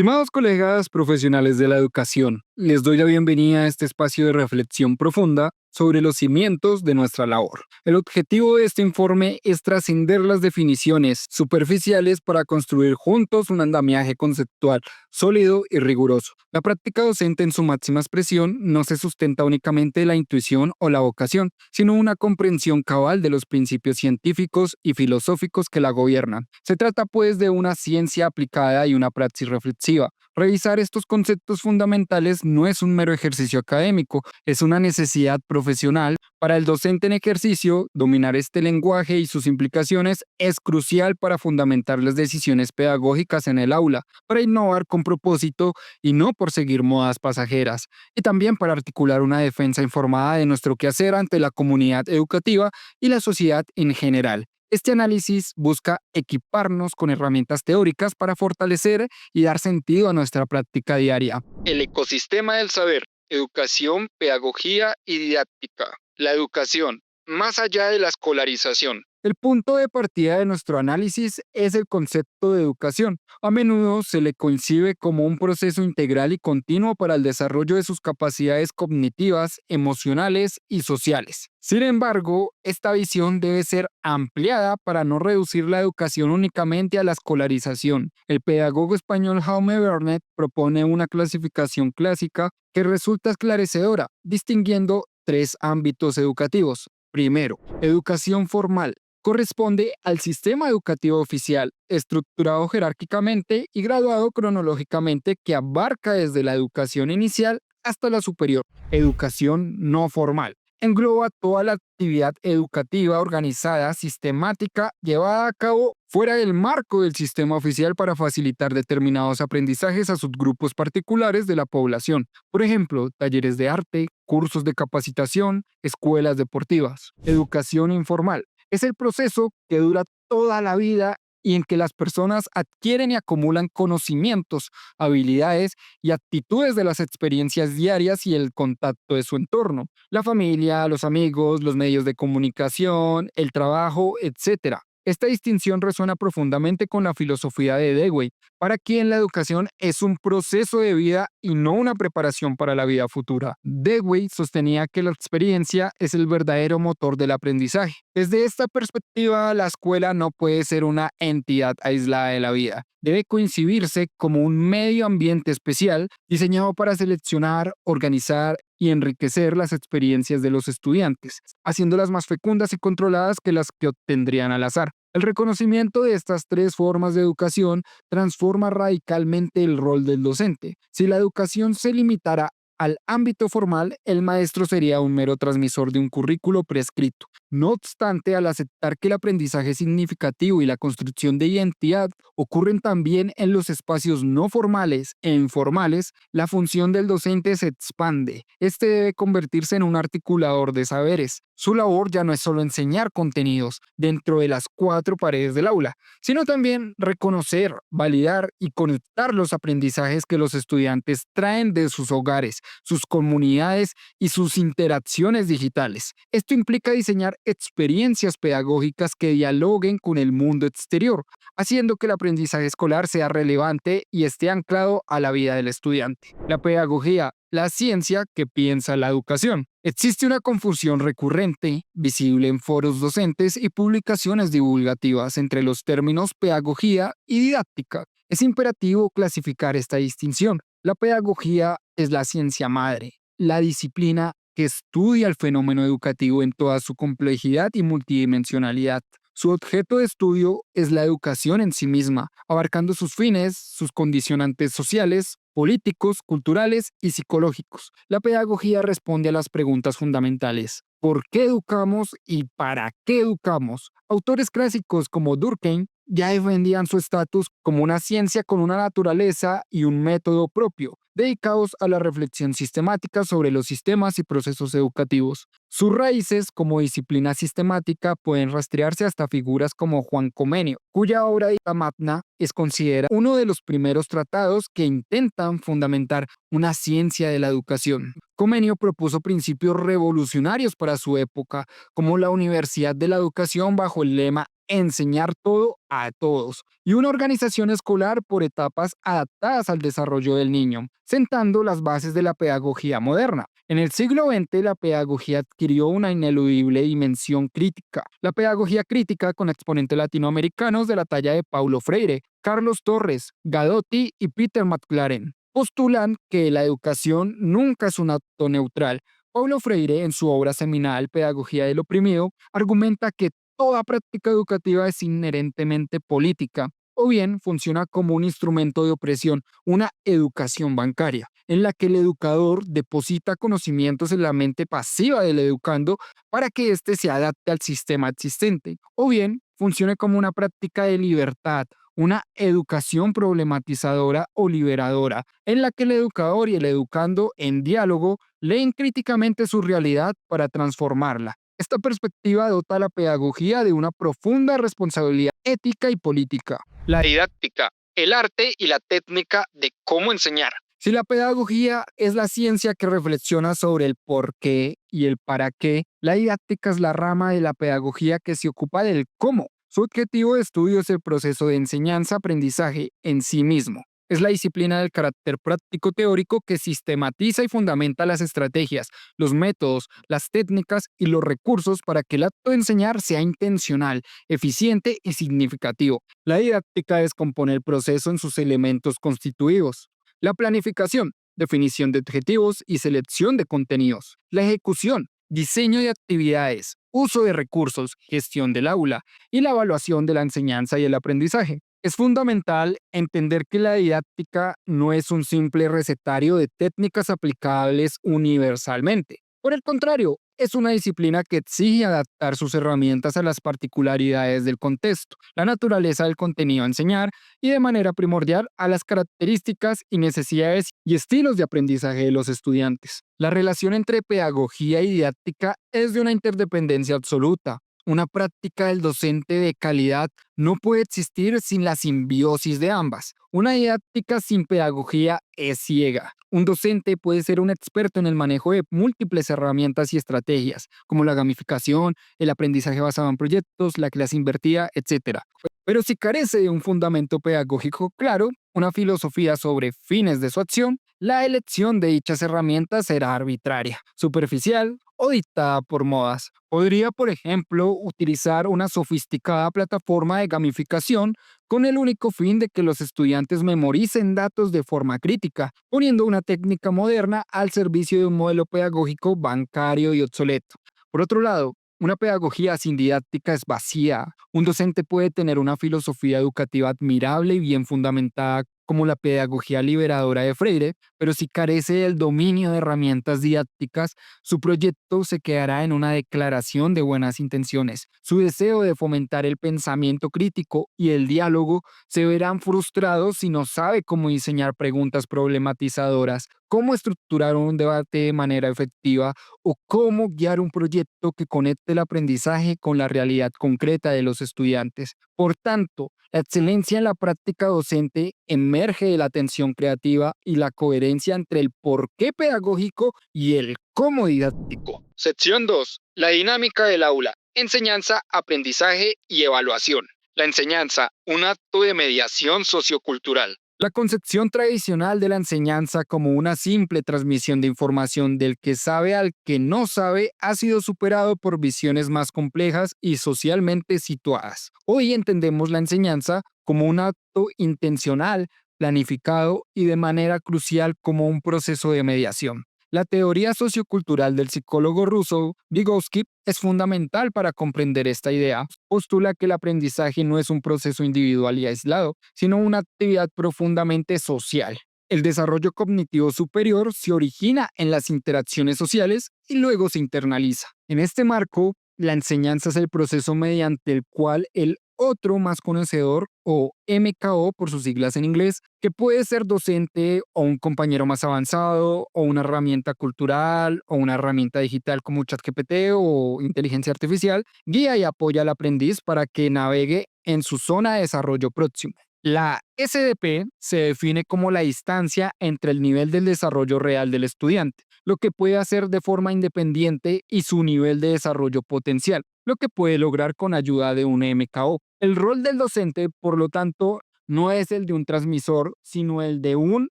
Estimados colegas profesionales de la educación, les doy la bienvenida a este espacio de reflexión profunda sobre los cimientos de nuestra labor. El objetivo de este informe es trascender las definiciones superficiales para construir juntos un andamiaje conceptual sólido y riguroso. La práctica docente en su máxima expresión no se sustenta únicamente en la intuición o la vocación, sino una comprensión cabal de los principios científicos y filosóficos que la gobiernan. Se trata pues de una ciencia aplicada y una praxis reflexiva. Revisar estos conceptos fundamentales no es un mero ejercicio académico, es una necesidad profesional. Para el docente en ejercicio, dominar este lenguaje y sus implicaciones es crucial para fundamentar las decisiones pedagógicas en el aula, para innovar con propósito y no por seguir modas pasajeras, y también para articular una defensa informada de nuestro quehacer ante la comunidad educativa y la sociedad en general. Este análisis busca equiparnos con herramientas teóricas para fortalecer y dar sentido a nuestra práctica diaria. El ecosistema del saber, educación, pedagogía y didáctica. La educación, más allá de la escolarización. El punto de partida de nuestro análisis es el concepto de educación. A menudo se le concibe como un proceso integral y continuo para el desarrollo de sus capacidades cognitivas, emocionales y sociales. Sin embargo, esta visión debe ser ampliada para no reducir la educación únicamente a la escolarización. El pedagogo español Jaume Vernet propone una clasificación clásica que resulta esclarecedora, distinguiendo tres ámbitos educativos. Primero, educación formal. Corresponde al sistema educativo oficial, estructurado jerárquicamente y graduado cronológicamente, que abarca desde la educación inicial hasta la superior. Educación no formal. Engloba toda la actividad educativa organizada, sistemática, llevada a cabo fuera del marco del sistema oficial para facilitar determinados aprendizajes a subgrupos particulares de la población. Por ejemplo, talleres de arte, cursos de capacitación, escuelas deportivas. Educación informal. Es el proceso que dura toda la vida y en que las personas adquieren y acumulan conocimientos, habilidades y actitudes de las experiencias diarias y el contacto de su entorno, la familia, los amigos, los medios de comunicación, el trabajo, etcétera. Esta distinción resuena profundamente con la filosofía de Dewey, para quien la educación es un proceso de vida y no una preparación para la vida futura. Dewey sostenía que la experiencia es el verdadero motor del aprendizaje. Desde esta perspectiva, la escuela no puede ser una entidad aislada de la vida. Debe coincidirse como un medio ambiente especial diseñado para seleccionar, organizar y enriquecer las experiencias de los estudiantes, haciéndolas más fecundas y controladas que las que obtendrían al azar. El reconocimiento de estas tres formas de educación transforma radicalmente el rol del docente. Si la educación se limitara al ámbito formal, el maestro sería un mero transmisor de un currículo prescrito. No obstante, al aceptar que el aprendizaje significativo y la construcción de identidad ocurren también en los espacios no formales e informales, la función del docente se expande. Este debe convertirse en un articulador de saberes. Su labor ya no es solo enseñar contenidos dentro de las cuatro paredes del aula, sino también reconocer, validar y conectar los aprendizajes que los estudiantes traen de sus hogares, sus comunidades y sus interacciones digitales. Esto implica diseñar experiencias pedagógicas que dialoguen con el mundo exterior, haciendo que el aprendizaje escolar sea relevante y esté anclado a la vida del estudiante. La pedagogía, la ciencia que piensa la educación. Existe una confusión recurrente, visible en foros docentes y publicaciones divulgativas, entre los términos pedagogía y didáctica. Es imperativo clasificar esta distinción. La pedagogía es la ciencia madre, la disciplina que estudia el fenómeno educativo en toda su complejidad y multidimensionalidad. Su objeto de estudio es la educación en sí misma, abarcando sus fines, sus condicionantes sociales, políticos, culturales y psicológicos. La pedagogía responde a las preguntas fundamentales: ¿por qué educamos y para qué educamos? Autores clásicos como Durkheim ya defendían su estatus como una ciencia con una naturaleza y un método propio, dedicados a la reflexión sistemática sobre los sistemas y procesos educativos. Sus raíces como disciplina sistemática pueden rastrearse hasta figuras como Juan Comenio, cuya obra La Magna es considerada uno de los primeros tratados que intentan fundamentar una ciencia de la educación. Comenio propuso principios revolucionarios para su época, como la Universidad de la Educación bajo el lema enseñar todo a todos y una organización escolar por etapas adaptadas al desarrollo del niño, sentando las bases de la pedagogía moderna. En el siglo XX, la pedagogía adquirió una ineludible dimensión crítica. La pedagogía crítica con exponentes latinoamericanos de la talla de Paulo Freire, Carlos Torres, Gadotti y Peter McLaren postulan que la educación nunca es un acto neutral. Paulo Freire, en su obra seminal Pedagogía del Oprimido, argumenta que toda práctica educativa es inherentemente política, o bien funciona como un instrumento de opresión, una educación bancaria, en la que el educador deposita conocimientos en la mente pasiva del educando para que éste se adapte al sistema existente, o bien funcione como una práctica de libertad, una educación problematizadora o liberadora, en la que el educador y el educando en diálogo leen críticamente su realidad para transformarla. Esta perspectiva dota a la pedagogía de una profunda responsabilidad ética y política. La didáctica, el arte y la técnica de cómo enseñar. Si la pedagogía es la ciencia que reflexiona sobre el por qué y el para qué, la didáctica es la rama de la pedagogía que se ocupa del cómo. Su objetivo de estudio es el proceso de enseñanza-aprendizaje en sí mismo. Es la disciplina del carácter práctico teórico que sistematiza y fundamenta las estrategias, los métodos, las técnicas y los recursos para que el acto de enseñar sea intencional, eficiente y significativo. La didáctica descompone el proceso en sus elementos constitutivos. La planificación, definición de objetivos y selección de contenidos. La ejecución, diseño de actividades, uso de recursos, gestión del aula y la evaluación de la enseñanza y el aprendizaje. Es fundamental entender que la didáctica no es un simple recetario de técnicas aplicables universalmente. Por el contrario, es una disciplina que exige adaptar sus herramientas a las particularidades del contexto, la naturaleza del contenido a enseñar y de manera primordial a las características y necesidades y estilos de aprendizaje de los estudiantes. La relación entre pedagogía y didáctica es de una interdependencia absoluta. Una práctica del docente de calidad no puede existir sin la simbiosis de ambas. Una didáctica sin pedagogía es ciega. Un docente puede ser un experto en el manejo de múltiples herramientas y estrategias, como la gamificación, el aprendizaje basado en proyectos, la clase invertida, etc. Pero si carece de un fundamento pedagógico claro, una filosofía sobre fines de su acción, la elección de dichas herramientas será arbitraria, superficial o dictada por modas. Podría, por ejemplo, utilizar una sofisticada plataforma de gamificación con el único fin de que los estudiantes memoricen datos de forma crítica, poniendo una técnica moderna al servicio de un modelo pedagógico bancario y obsoleto. Por otro lado, una pedagogía sin didáctica es vacía. Un docente puede tener una filosofía educativa admirable y bien fundamentada como la pedagogía liberadora de Freire, pero si carece del dominio de herramientas didácticas, su proyecto se quedará en una declaración de buenas intenciones. Su deseo de fomentar el pensamiento crítico y el diálogo se verán frustrados si no sabe cómo diseñar preguntas problematizadoras, cómo estructurar un debate de manera efectiva o cómo guiar un proyecto que conecte el aprendizaje con la realidad concreta de los estudiantes. Por tanto, la excelencia en la práctica docente emerge de la atención creativa y la coherencia entre el porqué pedagógico y el cómo didáctico. Sección 2. La dinámica del aula. Enseñanza, aprendizaje y evaluación. La enseñanza, un acto de mediación sociocultural. La concepción tradicional de la enseñanza como una simple transmisión de información del que sabe al que no sabe ha sido superado por visiones más complejas y socialmente situadas. Hoy entendemos la enseñanza como un acto intencional, planificado y de manera crucial como un proceso de mediación. La teoría sociocultural del psicólogo ruso Vygotsky es fundamental para comprender esta idea. Postula que el aprendizaje no es un proceso individual y aislado, sino una actividad profundamente social. El desarrollo cognitivo superior se origina en las interacciones sociales y luego se internaliza. En este marco, la enseñanza es el proceso mediante el cual el otro más conocedor, o MKO por sus siglas en inglés, que puede ser docente o un compañero más avanzado o una herramienta cultural o una herramienta digital como ChatGPT o inteligencia artificial, guía y apoya al aprendiz para que navegue en su zona de desarrollo próximo. La SDP se define como la distancia entre el nivel del desarrollo real del estudiante, lo que puede hacer de forma independiente y su nivel de desarrollo potencial. lo que puede lograr con ayuda de un MKO. El rol del docente, por lo tanto, no es el de un transmisor, sino el de un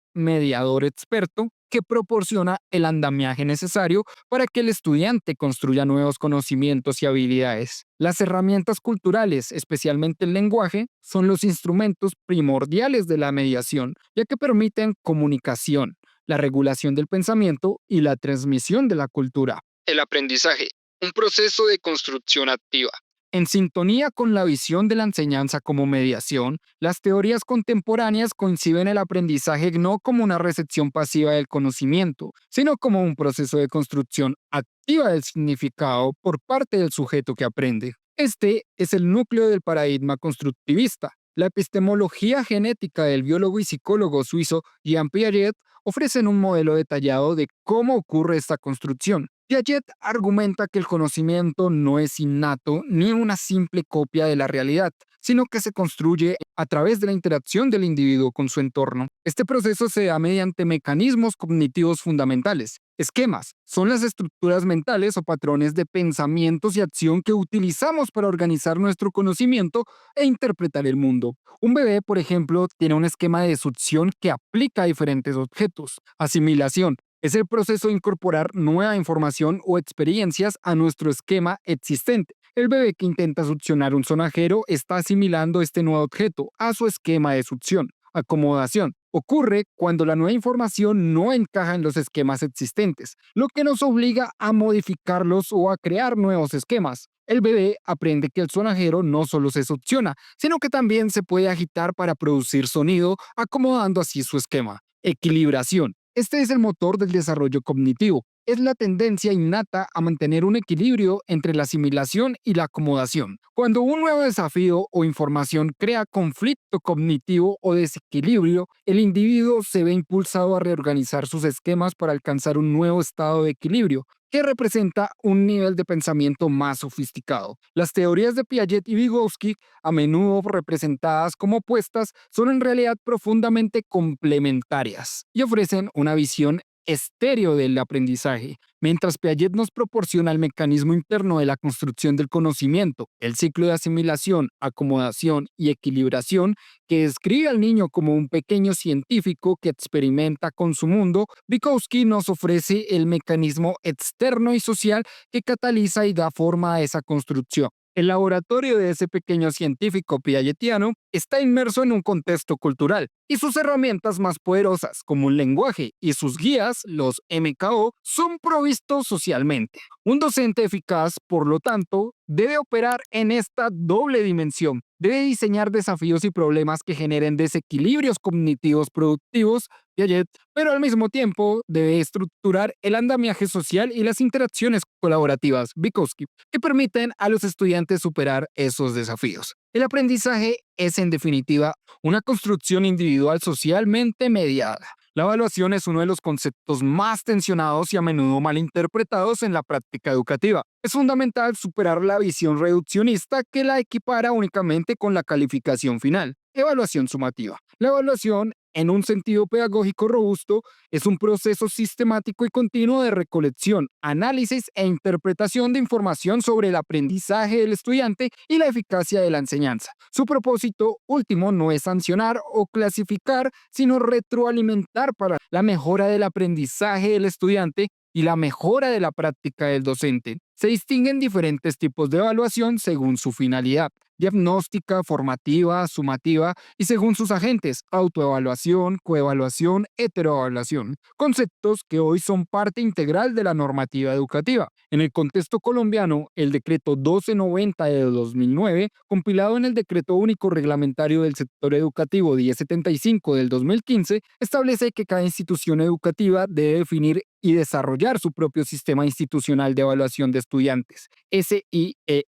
mediador experto que proporciona el andamiaje necesario para que el estudiante construya nuevos conocimientos y habilidades. Las herramientas culturales, especialmente el lenguaje, son los instrumentos primordiales de la mediación, ya que permiten comunicación, la regulación del pensamiento y la transmisión de la cultura. El aprendizaje, un proceso de construcción activa. En sintonía con la visión de la enseñanza como mediación, las teorías contemporáneas conciben el aprendizaje no como una recepción pasiva del conocimiento, sino como un proceso de construcción activa del significado por parte del sujeto que aprende. Este es el núcleo del paradigma constructivista. La epistemología genética del biólogo y psicólogo suizo Jean Piaget ofrecen un modelo detallado de cómo ocurre esta construcción. Piaget argumenta que el conocimiento no es innato ni una simple copia de la realidad, sino que se construye a través de la interacción del individuo con su entorno. Este proceso se da mediante mecanismos cognitivos fundamentales. Esquemas son las estructuras mentales o patrones de pensamientos y acción que utilizamos para organizar nuestro conocimiento e interpretar el mundo. Un bebé, por ejemplo, tiene un esquema de succión que aplica a diferentes objetos. Asimilación es el proceso de incorporar nueva información o experiencias a nuestro esquema existente. El bebé que intenta succionar un sonajero está asimilando este nuevo objeto a su esquema de succión. Acomodación ocurre cuando la nueva información no encaja en los esquemas existentes, lo que nos obliga a modificarlos o a crear nuevos esquemas. El bebé aprende que el sonajero no solo se succiona, sino que también se puede agitar para producir sonido, acomodando así su esquema. Equilibración. Este es el motor del desarrollo cognitivo. Es la tendencia innata a mantener un equilibrio entre la asimilación y la acomodación. Cuando un nuevo desafío o información crea conflicto cognitivo o desequilibrio, el individuo se ve impulsado a reorganizar sus esquemas para alcanzar un nuevo estado de equilibrio, que representa un nivel de pensamiento más sofisticado. Las teorías de Piaget y Vygotsky, a menudo representadas como opuestas, son en realidad profundamente complementarias y ofrecen una visión estéreo del aprendizaje. Mientras Piaget nos proporciona el mecanismo interno de la construcción del conocimiento, el ciclo de asimilación, acomodación y equilibración, que describe al niño como un pequeño científico que experimenta con su mundo, Vygotsky nos ofrece el mecanismo externo y social que cataliza y da forma a esa construcción. El laboratorio de ese pequeño científico piagetiano está inmerso en un contexto cultural y sus herramientas más poderosas, como el lenguaje y sus guías, los MKO, son provistos socialmente. Un docente eficaz, por lo tanto, debe operar en esta doble dimensión. Debe diseñar desafíos y problemas que generen desequilibrios cognitivos productivos, Piaget, pero al mismo tiempo debe estructurar el andamiaje social y las interacciones colaborativas, Vygotsky, que permiten a los estudiantes superar esos desafíos. El aprendizaje es, en definitiva, una construcción individual socialmente mediada. La evaluación es uno de los conceptos más tensionados y a menudo malinterpretados en la práctica educativa. Es fundamental superar la visión reduccionista que la equipara únicamente con la calificación final. Evaluación sumativa. La evaluación, en un sentido pedagógico robusto, es un proceso sistemático y continuo de recolección, análisis e interpretación de información sobre el aprendizaje del estudiante y la eficacia de la enseñanza. Su propósito último no es sancionar o clasificar, sino retroalimentar para la mejora del aprendizaje del estudiante y la mejora de la práctica del docente. Se distinguen diferentes tipos de evaluación según su finalidad: diagnóstica, formativa, sumativa y según sus agentes: autoevaluación, coevaluación, heteroevaluación, conceptos que hoy son parte integral de la normativa educativa. En el contexto colombiano, el decreto 1290 de 2009, compilado en el decreto único reglamentario del sector educativo 1075 del 2015, establece que cada institución educativa debe definir y desarrollar su propio sistema institucional de evaluación de estudiantes, SIEE.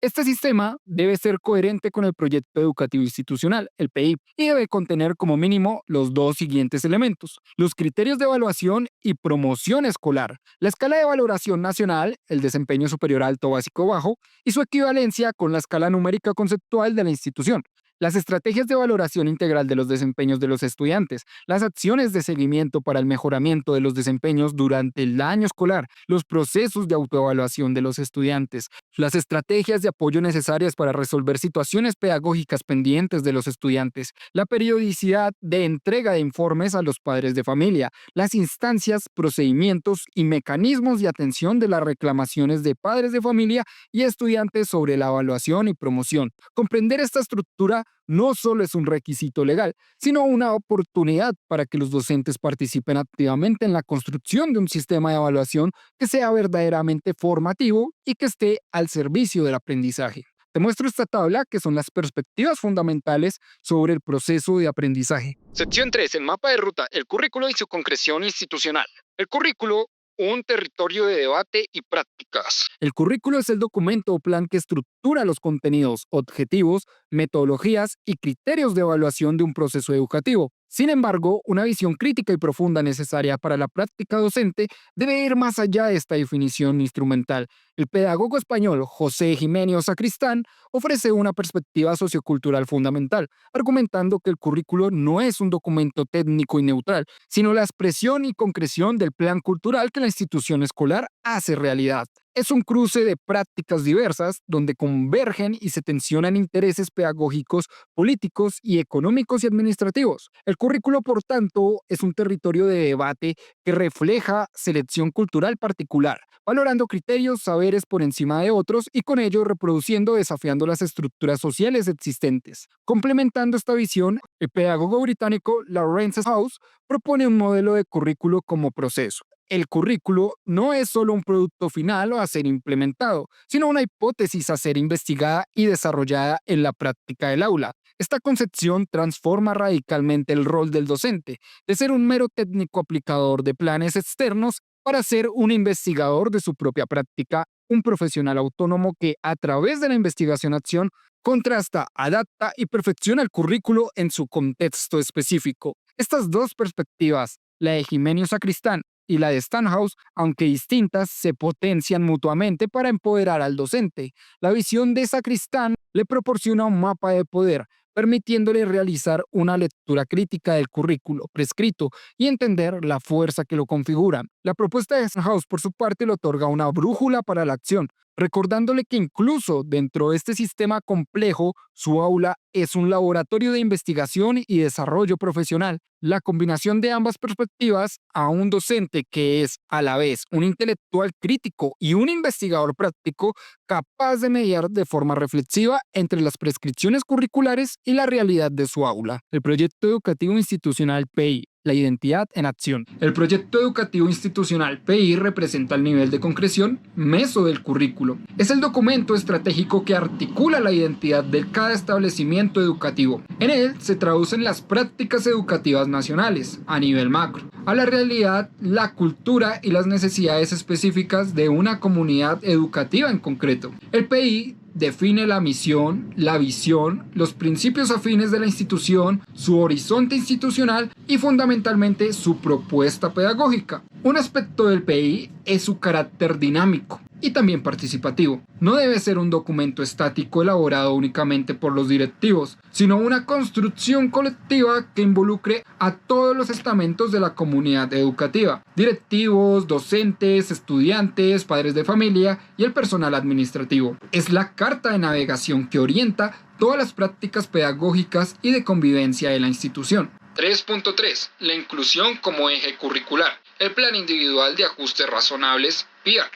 Este sistema debe ser coherente con el proyecto educativo institucional, el PI, y debe contener como mínimo los dos siguientes elementos: los criterios de evaluación y promoción escolar, la escala de valoración nacional, el desempeño superior alto, básico, bajo, y su equivalencia con la escala numérica conceptual de la institución. Las estrategias de valoración integral de los desempeños de los estudiantes, las acciones de seguimiento para el mejoramiento de los desempeños durante el año escolar, los procesos de autoevaluación de los estudiantes, las estrategias de apoyo necesarias para resolver situaciones pedagógicas pendientes de los estudiantes, la periodicidad de entrega de informes a los padres de familia, las instancias, procedimientos y mecanismos de atención de las reclamaciones de padres de familia y estudiantes sobre la evaluación y promoción. Comprender esta estructura no solo es un requisito legal, sino una oportunidad para que los docentes participen activamente en la construcción de un sistema de evaluación que sea verdaderamente formativo y que esté al servicio del aprendizaje. Te muestro esta tabla que son las perspectivas fundamentales sobre el proceso de aprendizaje. Sección 3. El mapa de ruta, el currículo y su concreción institucional. El currículo, un territorio de debate y prácticas. El currículo es el documento o plan que estructura los contenidos, objetivos, metodologías y criterios de evaluación de un proceso educativo. Sin embargo, una visión crítica y profunda necesaria para la práctica docente debe ir más allá de esta definición instrumental. El pedagogo español José Jiménez Sacristán ofrece una perspectiva sociocultural fundamental, argumentando que el currículo no es un documento técnico y neutral, sino la expresión y concreción del plan cultural que la institución escolar hace realidad. Es un cruce de prácticas diversas donde convergen y se tensionan intereses pedagógicos, políticos y económicos y administrativos. El currículo, por tanto, es un territorio de debate que refleja selección cultural particular, valorando criterios, saberes por encima de otros y con ello reproduciendo, desafiando las estructuras sociales existentes. Complementando esta visión, el pedagogo británico Lawrence House propone un modelo de currículo como proceso. El currículo no es solo un producto final a ser implementado, sino una hipótesis a ser investigada y desarrollada en la práctica del aula. Esta concepción transforma radicalmente el rol del docente, de ser un mero técnico aplicador de planes externos para ser un investigador de su propia práctica, un profesional autónomo que, a través de la investigación-acción, contrasta, adapta y perfecciona el currículo en su contexto específico. Estas dos perspectivas, la de Jiménez Sacristán y la de Stanhouse, aunque distintas, se potencian mutuamente para empoderar al docente. La visión de Sacristán le proporciona un mapa de poder, permitiéndole realizar una lectura crítica del currículo prescrito y entender la fuerza que lo configura. La propuesta de Stanhouse, por su parte, le otorga una brújula para la acción, recordándole que incluso dentro de este sistema complejo, su aula es un laboratorio de investigación y desarrollo profesional. La combinación de ambas perspectivas a un docente que es a la vez un intelectual crítico y un investigador práctico capaz de mediar de forma reflexiva entre las prescripciones curriculares y la realidad de su aula. El proyecto educativo institucional PI, la identidad en acción. El proyecto educativo institucional PI representa el nivel de concreción meso del currículo. Es el documento estratégico que articula la identidad de cada establecimiento educativo. En él se traducen las prácticas educativas nacionales, a nivel macro, a la realidad, la cultura y las necesidades específicas de una comunidad educativa en concreto. El PI define la misión, la visión, los principios afines de la institución, su horizonte institucional y fundamentalmente su propuesta pedagógica. Un aspecto del PI es su carácter dinámico y también participativo. No debe ser un documento estático elaborado únicamente por los directivos, sino una construcción colectiva que involucre a todos los estamentos de la comunidad educativa: directivos, docentes, estudiantes, padres de familia y el personal administrativo. Es la carta de navegación que orienta todas las prácticas pedagógicas y de convivencia de la institución. 3.3. La inclusión como eje curricular. El Plan Individual de Ajustes Razonables, PIAR.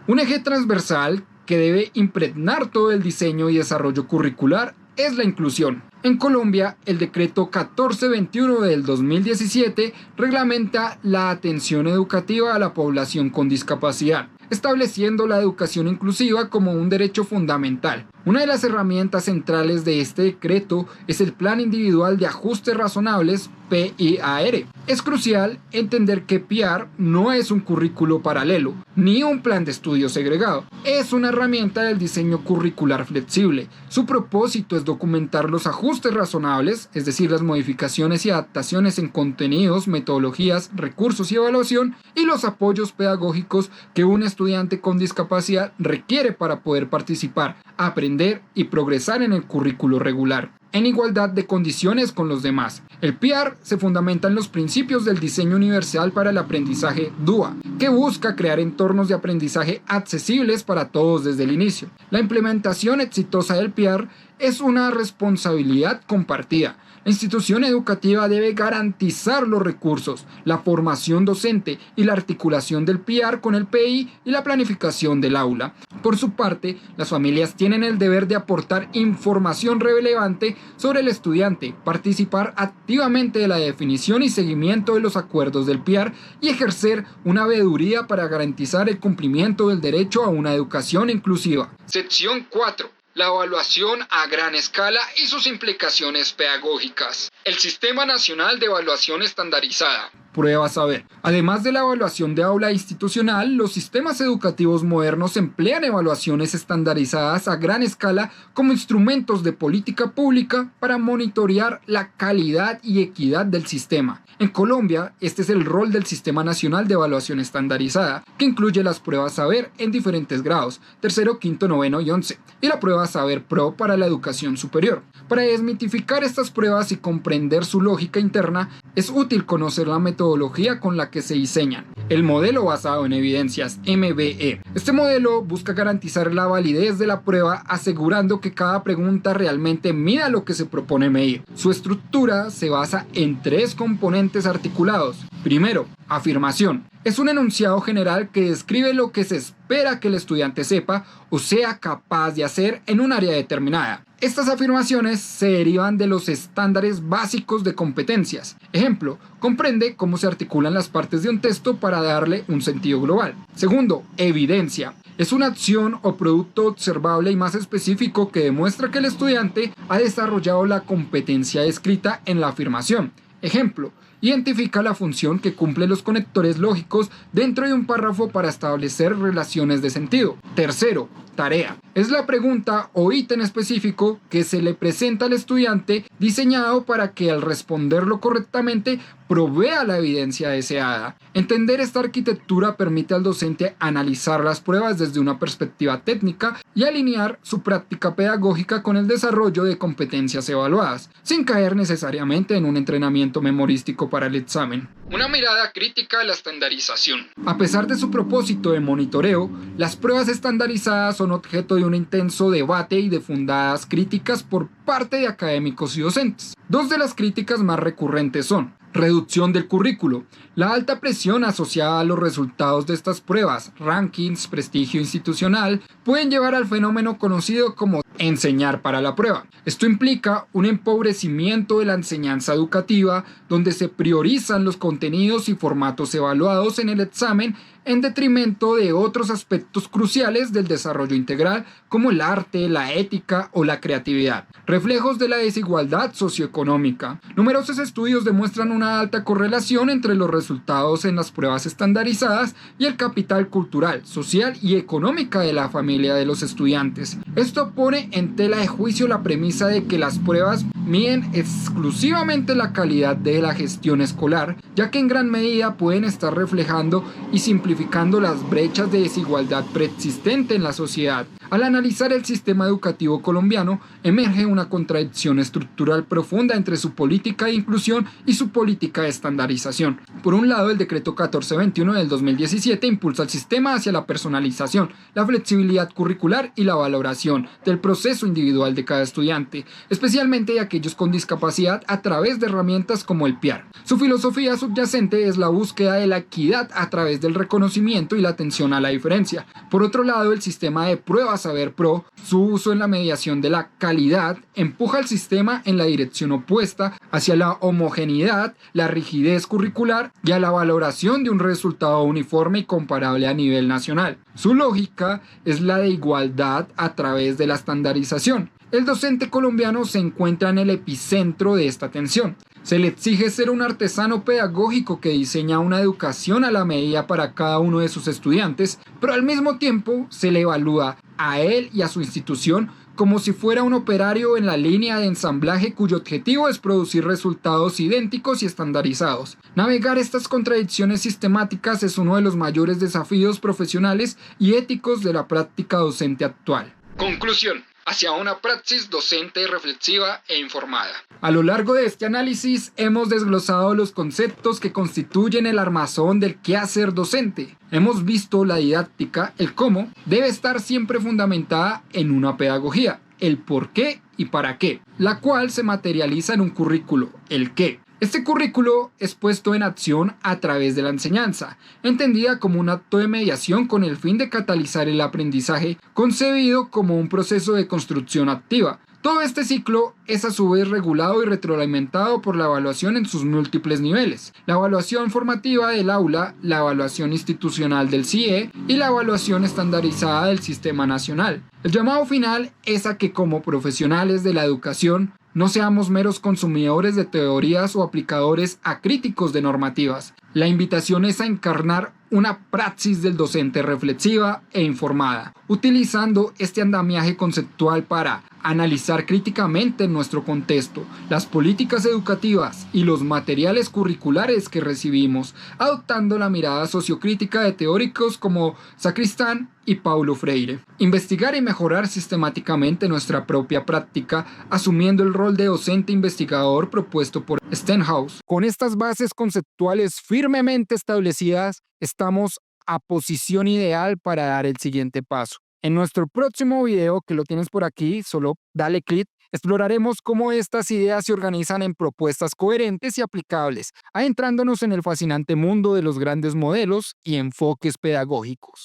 Un eje transversal que debe impregnar todo el diseño y desarrollo curricular es la inclusión. En Colombia, el decreto 1421 del 2017 reglamenta la atención educativa a la población con discapacidad, estableciendo la educación inclusiva como un derecho fundamental. Una de las herramientas centrales de este decreto es el Plan Individual de Ajustes Razonables, PIAR. Es crucial entender que PIAR no es un currículo paralelo, ni un plan de estudio segregado. Es una herramienta del diseño curricular flexible. Su propósito es documentar los ajustes razonables, es decir, las modificaciones y adaptaciones en contenidos, metodologías, recursos y evaluación, y los apoyos pedagógicos que un estudiante con discapacidad requiere para poder participar, aprender aprender y progresar en el currículo regular, en igualdad de condiciones con los demás. El PIAR se fundamenta en los principios del diseño universal para el aprendizaje DUA, que busca crear entornos de aprendizaje accesibles para todos desde el inicio. La implementación exitosa del PIAR es una responsabilidad compartida. La institución educativa debe garantizar los recursos, la formación docente y la articulación del PIAR con el PI y la planificación del aula. Por su parte, las familias tienen el deber de aportar información relevante sobre el estudiante, participar activamente de la definición y seguimiento de los acuerdos del PIAR y ejercer una veeduría para garantizar el cumplimiento del derecho a una educación inclusiva. Sección 4. La evaluación a gran escala y sus implicaciones pedagógicas. El Sistema Nacional de Evaluación Estandarizada. Prueba saber. Además de la evaluación de aula institucional, los sistemas educativos modernos emplean evaluaciones estandarizadas a gran escala como instrumentos de política pública para monitorear la calidad y equidad del sistema. En Colombia, este es el rol del Sistema Nacional de Evaluación Estandarizada, que incluye las pruebas saber en diferentes grados, tercero, quinto, noveno y 11, y la prueba saber pro para la educación superior. Para desmitificar estas pruebas y comprender su lógica interna, es útil conocer la metodología con la que se diseñan. El modelo basado en evidencias, MBE. Este modelo busca garantizar la validez de la prueba, asegurando que cada pregunta realmente mida lo que se propone medir. Su estructura se basa en 3 componentes articulados. Primero, afirmación. Es un enunciado general que describe lo que se espera que el estudiante sepa o sea capaz de hacer en un área determinada. Estas afirmaciones se derivan de los estándares básicos de competencias. Ejemplo, comprende cómo se articulan las partes de un texto para darle un sentido global. Segundo, evidencia. Es una acción o producto observable y más específico que demuestra que el estudiante ha desarrollado la competencia descrita en la afirmación. Ejemplo, identifica la función que cumplen los conectores lógicos dentro de un párrafo para establecer relaciones de sentido. Tercero, tarea. Es la pregunta o ítem específico que se le presenta al estudiante diseñado para que al responderlo correctamente provea la evidencia deseada. Entender esta arquitectura permite al docente analizar las pruebas desde una perspectiva técnica y alinear su práctica pedagógica con el desarrollo de competencias evaluadas, sin caer necesariamente en un entrenamiento memorístico para el examen. Una mirada crítica a la estandarización. A pesar de su propósito de monitoreo, las pruebas estandarizadas son objeto de un intenso debate y de fundadas críticas por parte de académicos y docentes. 2 de las críticas más recurrentes son: reducción del currículo. La alta presión asociada a los resultados de estas pruebas, rankings, prestigio institucional, pueden llevar al fenómeno conocido como enseñar para la prueba. Esto implica un empobrecimiento de la enseñanza educativa, donde se priorizan los contenidos y formatos evaluados en el examen en detrimento de otros aspectos cruciales del desarrollo integral como el arte, la ética o la creatividad. Reflejos de la desigualdad socioeconómica. Numerosos estudios demuestran una alta correlación entre los resultados en las pruebas estandarizadas y el capital cultural, social y económica de la familia de los estudiantes. Esto pone en tela de juicio la premisa de que las pruebas miden exclusivamente la calidad de la gestión escolar, ya que en gran medida pueden estar reflejando y simplificando las brechas de desigualdad preexistente en la sociedad. Al analizar el sistema educativo colombiano, emerge una contradicción estructural profunda entre su política de inclusión y su política de estandarización. Por un lado, el decreto 1421 del 2017 impulsa el sistema hacia la personalización, la flexibilidad curricular y la valoración del proceso individual de cada estudiante, especialmente de aquellos con discapacidad, a través de herramientas como el PIAR. Su filosofía subyacente es la búsqueda de la equidad a través del reconocimiento y la atención a la diferencia. Por otro lado, el sistema de pruebas Saber Pro, su uso en la mediación de la calidad, empuja al sistema en la dirección opuesta hacia la homogeneidad, la rigidez curricular y a la valoración de un resultado uniforme y comparable a nivel nacional. Su lógica es la de igualdad a través de la estandarización. El docente colombiano se encuentra en el epicentro de esta tensión. Se le exige ser un artesano pedagógico que diseña una educación a la medida para cada uno de sus estudiantes, pero al mismo tiempo se le evalúa a él y a su institución como si fuera un operario en la línea de ensamblaje cuyo objetivo es producir resultados idénticos y estandarizados. Navegar estas contradicciones sistemáticas es uno de los mayores desafíos profesionales y éticos de la práctica docente actual. Conclusión. hacia una praxis docente reflexiva e informada. A lo largo de este análisis hemos desglosado los conceptos que constituyen el armazón del quehacer docente. Hemos visto la didáctica, el cómo, debe estar siempre fundamentada en una pedagogía, el por qué y para qué, la cual se materializa en un currículo, el qué. Este currículo es puesto en acción a través de la enseñanza, entendida como un acto de mediación con el fin de catalizar el aprendizaje, concebido como un proceso de construcción activa. Todo este ciclo es a su vez regulado y retroalimentado por la evaluación en sus múltiples niveles: la evaluación formativa del aula, la evaluación institucional del CIE y la evaluación estandarizada del Sistema Nacional. El llamado final es a que, como profesionales de la educación, no seamos meros consumidores de teorías o aplicadores acríticos de normativas. La invitación es a encarnar una praxis del docente reflexiva e informada, utilizando este andamiaje conceptual para analizar críticamente nuestro contexto, las políticas educativas y los materiales curriculares que recibimos, adoptando la mirada sociocrítica de teóricos como Sacristán y Paulo Freire. Investigar y mejorar sistemáticamente nuestra propia práctica, asumiendo el rol de docente investigador propuesto por Stenhouse. Con estas bases conceptuales firmemente establecidas, estamos a posición ideal para dar el siguiente paso. En nuestro próximo video, que lo tienes por aquí, solo dale clic, exploraremos cómo estas ideas se organizan en propuestas coherentes y aplicables, adentrándonos en el fascinante mundo de los grandes modelos y enfoques pedagógicos.